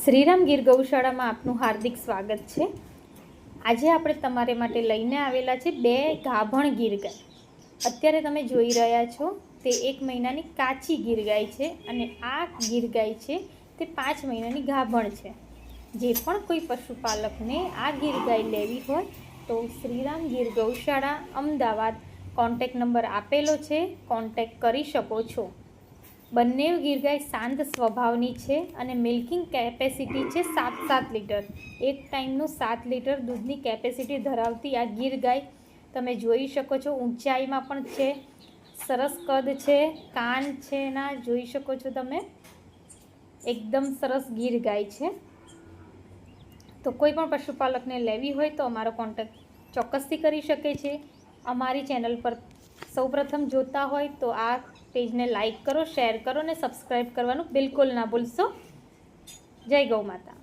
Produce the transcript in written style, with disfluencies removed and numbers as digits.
શ્રીરામ ગીર ગૌશાળામાં આપનું હાર્દિક સ્વાગત છે। આજે આપણે તમારે માટે લઈને આવેલા છે બે ગાભણ ગીર ગાય। અત્યારે તમે જોઈ રહ્યા છો તે 1 મહિનાની કાચી ગીર ગાય છે અને આ ગીર ગાય છે તે 5 મહિનાની ગાભણ છે। જે પણ કોઈ પશુપાલકને આ ગીર ગાય લેવી હોય તો શ્રીરામ ગીર ગૌશાળા અમદાવાદ કોન્ટેક્ટ નંબર આપેલો છે, કોન્ટેક્ટ કરી શકો છો। બંને ગીર ગાય શાંત સ્વભાવની છે અને મિલ્કિંગ કેપેસિટી છે 7 લીટર। એક ટાઈમનું 7 લીટર દૂધની કેપેસિટી ધરાવતી આ ગીર ગાય તમે જોઈ શકો છો। ઊંચાઈમાં પણ છે, સરસ કદ છે, કાન છે ના જોઈ શકો છો તમે, એકદમ સરસ ગીર ગાય છે। તો કોઈ પણ પશુપાલકને લેવી હોય તો અમારો કોન્ટેક્ટ ચોક્કસથી કરી શકે છે। અમારી ચેનલ પર સૌપ્રથમ જોતા હોય તો આ પેજને લાઈક કરો, શેર કરો અને સબસ્ક્રાઈબ કરવાનું બિલકુલ ના ભૂલશો। જય ગૌ માતા।